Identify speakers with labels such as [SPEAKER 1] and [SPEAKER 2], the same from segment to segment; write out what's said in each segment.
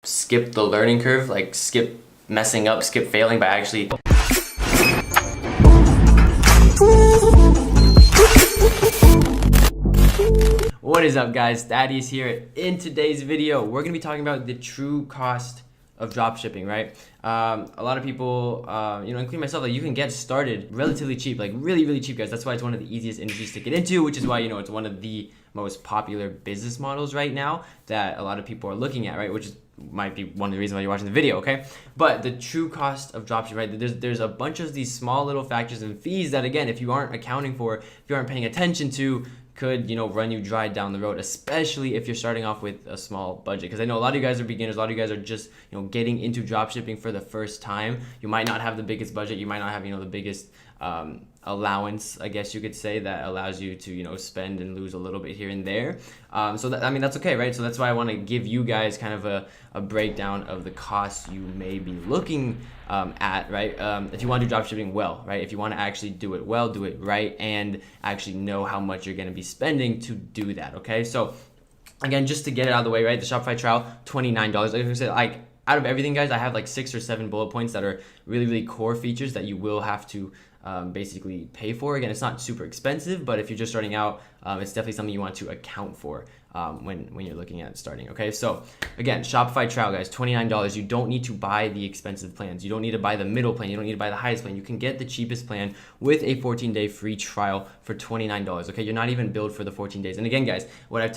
[SPEAKER 1] skip the learning curve, like skip messing up, skip failing by actually. What is up, guys? Thaddeus here. In today's video, we're gonna be talking about the true cost of dropshipping, right? A lot of people, including myself, like you can get started relatively cheap, like really cheap, guys. That's why it's one of the easiest industries to get into, which is why, it's one of the most popular business models right now that a lot of people are looking at, right? Which might be one of the reasons why you're watching the video, okay? But the true cost of dropshipping, right? There's a bunch of these small little factors and fees that, again, if you aren't accounting for, if you aren't paying attention to, could run you dry down the road, especially if you're starting off with a small budget. Because I know a lot of you guys are beginners, a lot of you guys are just getting into dropshipping for the first time. You might not have the biggest budget, you might not have the biggest allowance, I guess you could say, that allows you to spend and lose a little bit here and there. So that's okay, right? So that's why I want to give you guys kind of a breakdown of the costs you may be looking at, right? If you want to do dropshipping well, right? If you want to actually do it well, do it right, and actually know how much you're going to be spending to do that, okay? So again, just to get it out of the way, right? The Shopify trial, $29. Like I said, out of everything, guys, I have like 6 or 7 bullet points that are really core features that you will have to basically pay for. Again, it's not super expensive, but if you're just starting out, it's definitely something you want to account for when you're looking at starting, okay? So again, Shopify trial, guys, $29. You don't need to buy the expensive plans. You don't need to buy the middle plan. You don't need to buy the highest plan. You can get the cheapest plan with a 14-day free trial for $29, okay? You're not even billed for the 14 days. And again, guys, what I've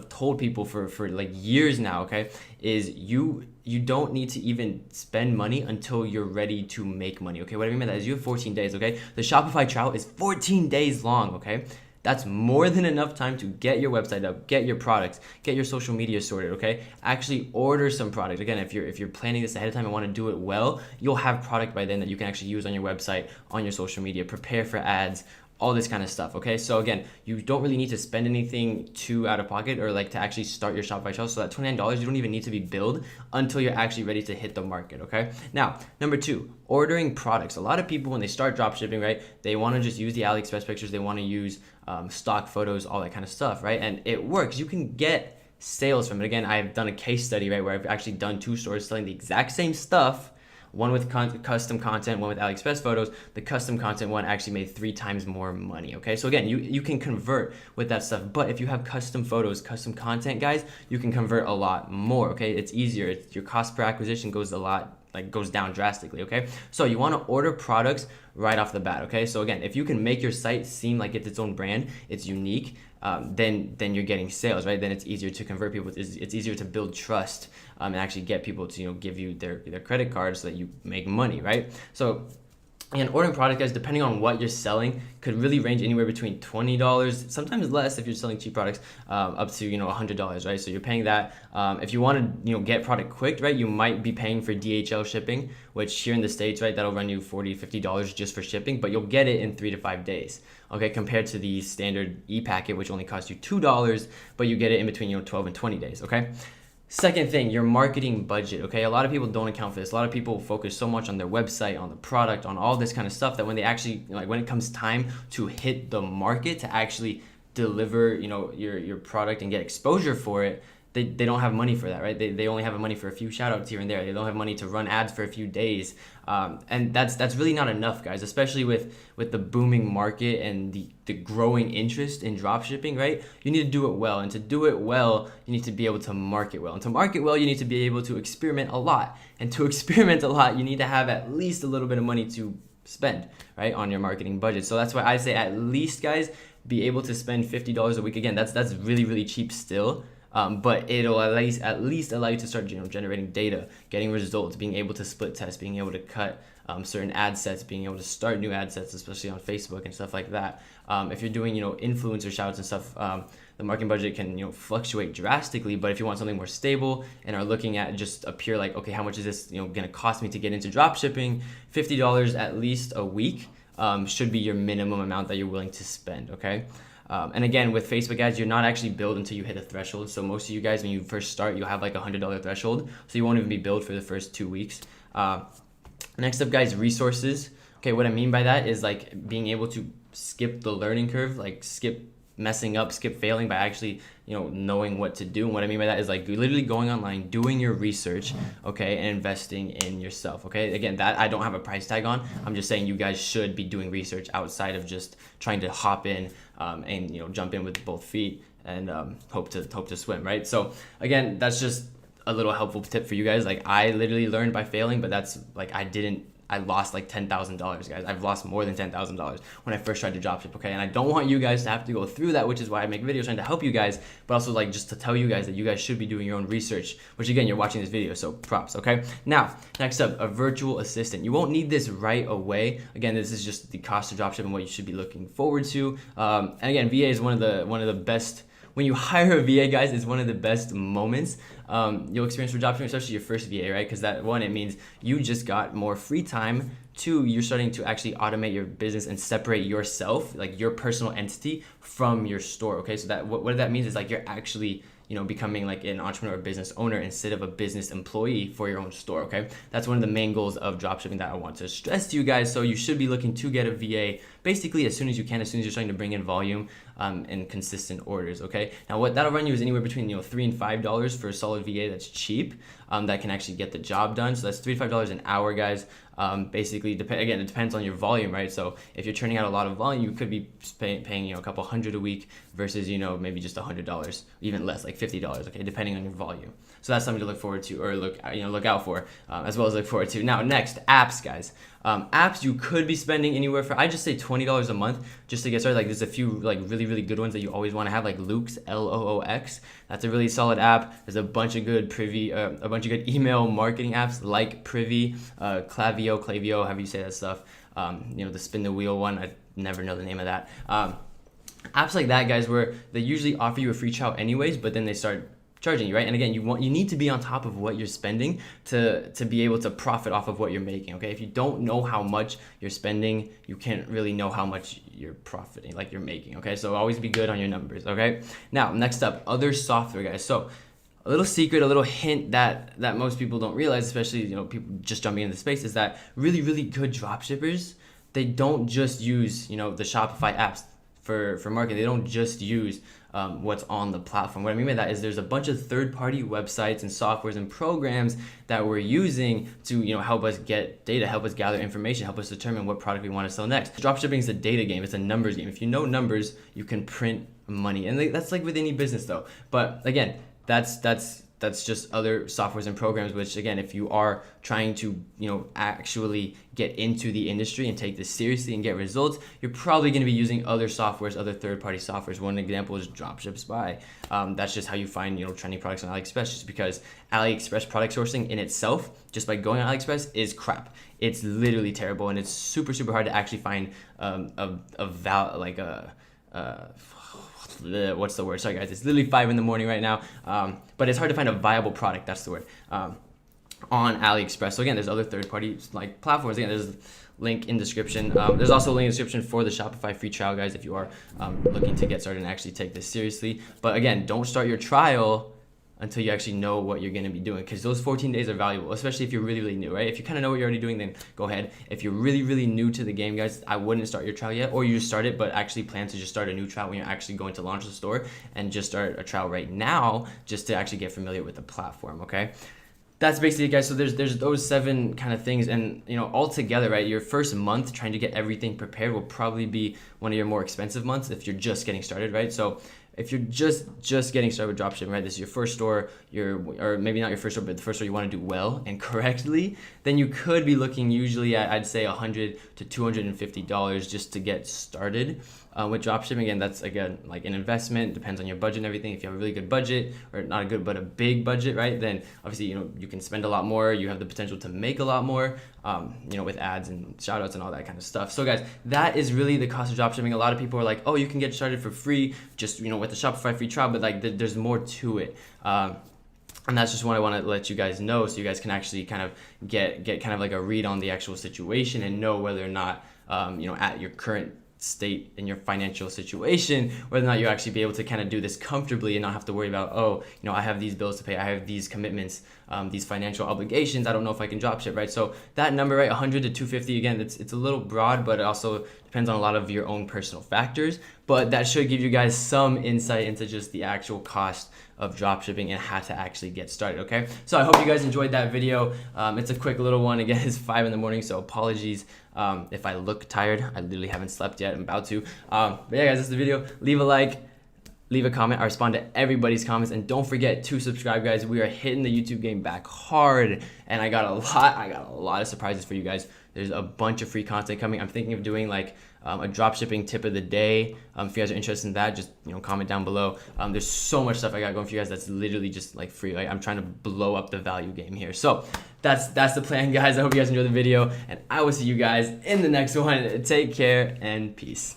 [SPEAKER 1] told people for like years now, okay, is you don't need to even spend money until you're ready to make money, okay? What I mean by that is you have 14 days, okay? The Shopify trial is 14 days long, okay? That's more than enough time to get your website up, get your products, get your social media sorted, okay? Actually order some product. Again, if you're planning this ahead of time and want to do it well, you'll have product by then that you can actually use on your website, on your social media, prepare for ads, all this kind of stuff, okay? So again, you don't really need to spend anything too out of pocket or like to actually start your Shopify trial. So that $29, you don't even need to be billed until you're actually ready to hit the market, okay? Now, number 2, ordering products. A lot of people, when they start dropshipping, right, they want to just use the AliExpress pictures, they want to use stock photos, all that kind of stuff, right? And it works. You can get sales from it. Again, I've done a case study, right, where I've actually done 2 stores selling the exact same stuff, one with custom content, one with AliExpress photos. The custom content one actually made 3 times more money, okay? So again, you can convert with that stuff, but if you have custom photos, custom content, guys, you can convert a lot more, okay? It's easier. Your cost per acquisition goes down drastically, okay? So you want to order products right off the bat, okay? So again, if you can make your site seem like it's its own brand, it's unique, then you're getting sales, right? Then it's easier to convert people. It's easier to build trust and actually get people to give you their credit card so that you make money, right? So and ordering product, guys, depending on what you're selling, could really range anywhere between $20, sometimes less if you're selling cheap products, up to $100, right? So you're paying that. If you want to get product quick, right, you might be paying for DHL shipping, which here in the States, right, that'll run you $40, $50 just for shipping, but you'll get it in 3 to 5 days, okay, compared to the standard e-packet, which only costs you $2, but you get it in between 12 and 20 days, okay? Second thing, your marketing budget, okay? A lot of people don't account for this. A lot of people focus so much on their website, on the product, on all this kind of stuff that when they actually, when it comes time to hit the market, to actually deliver, your product and get exposure for it, they don't have money for that, right? They only have money for a few shout outs here and there. They don't have money to run ads for a few days. And that's really not enough, guys, especially with the booming market and the growing interest in dropshipping, right? You need to do it well. And to do it well, you need to be able to market well. And to market well, you need to be able to experiment a lot. And to experiment a lot, you need to have at least a little bit of money to spend, right, on your marketing budget. So that's why I say at least, guys, be able to spend $50 a week. Again, that's really cheap still. But it'll at least allow you to start generating data, getting results, being able to split test, being able to cut certain ad sets, being able to start new ad sets, especially on Facebook and stuff like that. If you're doing influencer shouts and stuff, the marketing budget can fluctuate drastically. But if you want something more stable and are looking at just a pure okay, how much is this going to cost me to get into dropshipping? $50 at least a week should be your minimum amount that you're willing to spend, okay? And again, with Facebook ads, you're not actually billed until you hit a threshold. So most of you guys, when you first start, you'll have like a $100 threshold. So you won't even be billed for the first 2 weeks. Next up, guys, resources. Okay, what I mean by that is being able to skip the learning curve, skip messing up, skip failing by actually, knowing what to do. And what I mean by that is like literally going online, doing your research, okay, and investing in yourself, okay? Again, that I don't have a price tag on. I'm just saying you guys should be doing research outside of just trying to hop in and jump in with both feet and hope to swim, right? So again, that's just a little helpful tip for you guys. Like I literally learned by failing, but that's like I lost like $10,000, guys. I've lost more than $10,000 when I first tried to dropship, okay? And I don't want you guys to have to go through that, which is why I make videos trying to help you guys, but also like just to tell you guys that you guys should be doing your own research, which again, you're watching this video, so props, okay? Now, next up, a virtual assistant. You won't need this right away. Again, this is just the cost of dropshipping and what you should be looking forward to. And again, VA is one of the best. When you hire a VA, guys, it's one of the best moments you'll experience for dropshipping, especially your first VA, right? Because that one, it means you just got more free time. Two, you're starting to actually automate your business and separate yourself, like your personal entity, from your store, okay? So that what that means is like you're actually becoming like an entrepreneur or business owner instead of a business employee for your own store, okay? That's one of the main goals of dropshipping that I want to stress to you guys. So you should be looking to get a VA basically as soon as you can, as soon as you're starting to bring in volume and consistent orders, okay? Now what that'll run you is anywhere between $3 and $5 for a solid VA that's cheap, that can actually get the job done. So that's $3 to $5 an hour, guys. Basically, again, it depends on your volume, right? So if you're churning out a lot of volume, you could be paying a couple $100 a week versus maybe just $100, even less, like $50, okay, depending on your volume. So that's something to look forward to, or look out for, as well as look forward to. Now, next, apps, guys. Apps you could be spending anywhere I just say $20 a month just to get started. Like there's a few like really good ones that you always want to have, like Loox, Loox. That's a really solid app. There's a bunch of good good email marketing apps like Privy, Klaviyo, however you say that stuff. The spin the wheel one, I never know the name of that. Apps like that, guys, where they usually offer you a free trial anyways, but then they start charging you, right? And again, you need to be on top of what you're spending to be able to profit off of what you're making, okay? If you don't know how much you're spending, you can't really know how much you're profiting, like you're making, okay? So always be good on your numbers, okay? Now, next up, other software, guys. So a little secret, a little hint that most people don't realize, especially people just jumping into the space, is that really good dropshippers, they don't just use the Shopify apps for marketing. They don't just use what's on the platform. What I mean by that is there's a bunch of third-party websites and softwares and programs that we're using to help us get data, help us gather information, help us determine what product we want to sell next. Dropshipping is a data game. It's a numbers game. If you know numbers, you can print money, and that's like with any business though. But again, that's just other softwares and programs, which again, if you are trying to actually get into the industry and take this seriously and get results, you're probably going to be using other softwares, other third-party softwares. One example is Dropship Spy. That's just how you find trending products on AliExpress, just because AliExpress product sourcing in itself, just by going on AliExpress, is crap. It's literally terrible, and it's super hard to actually find what's the word? Sorry guys, it's literally 5 a.m. right now. But it's hard to find a viable product, that's the word, on AliExpress. So again, there's other third-party like platforms. Again, there's a link in description. There's also a link in description for the Shopify free trial, guys, if you are looking to get started and actually take this seriously. But again, don't start your trial until you actually know what you're going to be doing, because those 14 days are valuable, especially if you're really new, right? If you kind of know what you're already doing, then go ahead. If you're really new to the game, guys, I wouldn't start your trial yet, or you just start it, but actually plan to just start a new trial when you're actually going to launch the store, and just start a trial right now just to actually get familiar with the platform, okay? That's basically it, guys. So there's those 7 kind of things, and all together, right, your first month trying to get everything prepared will probably be one of your more expensive months if you're just getting started, right? So if you're just getting started with dropshipping, right, this is your first store, or maybe not your first store, but the first store you want to do well and correctly, then you could be looking usually at, I'd say, $100 to $250 just to get started. With dropshipping, again, that's like an investment. Depends on your budget and everything. If you have a really good budget, or not a good but a big budget, right, then obviously you can spend a lot more. You have the potential to make a lot more, with ads and shout outs and all that kind of stuff. So guys, that is really the cost of dropshipping. A lot of people are like, oh, you can get started for free, just with the Shopify free trial, but like there's more to it. And that's just what I want to let you guys know, so you guys can actually kind of get kind of like a read on the actual situation and know whether or not at your current state in your financial situation, whether or not you actually be able to kind of do this comfortably and not have to worry about, I have these bills to pay, I have these commitments, these financial obligations. I don't know if I can drop ship, right? So that number, right, 100 to 250, again, it's a little broad, but it also depends on a lot of your own personal factors. But that should give you guys some insight into just the actual cost of drop shipping and how to actually get started, okay? So I hope you guys enjoyed that video. It's a quick little one. Again, it's 5 in the morning, so apologies if I look tired. I literally haven't slept yet. I'm about to. But yeah, guys, this is the video. Leave a like, leave a comment. I respond to everybody's comments, and don't forget to subscribe, guys. We are hitting the YouTube game back hard, and I got a lot of surprises for you guys. There's a bunch of free content coming. I'm thinking of doing like a dropshipping tip of the day. If you guys are interested in that, just comment down below. There's so much stuff I got going for you guys that's literally just like free. Like, I'm trying to blow up the value game here. So that's the plan, guys. I hope you guys enjoyed the video, and I will see you guys in the next one. Take care and peace.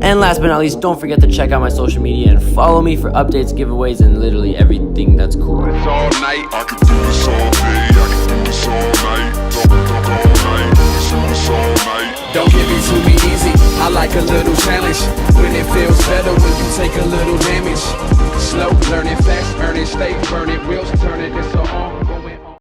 [SPEAKER 1] And last but not least, don't forget to check out my social media and follow me for updates, giveaways, and literally everything that's cool.
[SPEAKER 2] It's all night. I can do this all day. I can do this all night. Talk all night. Do this all night. Don't give it to me easy. I like a little challenge. When it feels better when you take a little damage. Slow, learning fast, earning, stay burning, wheels turning. It's all on.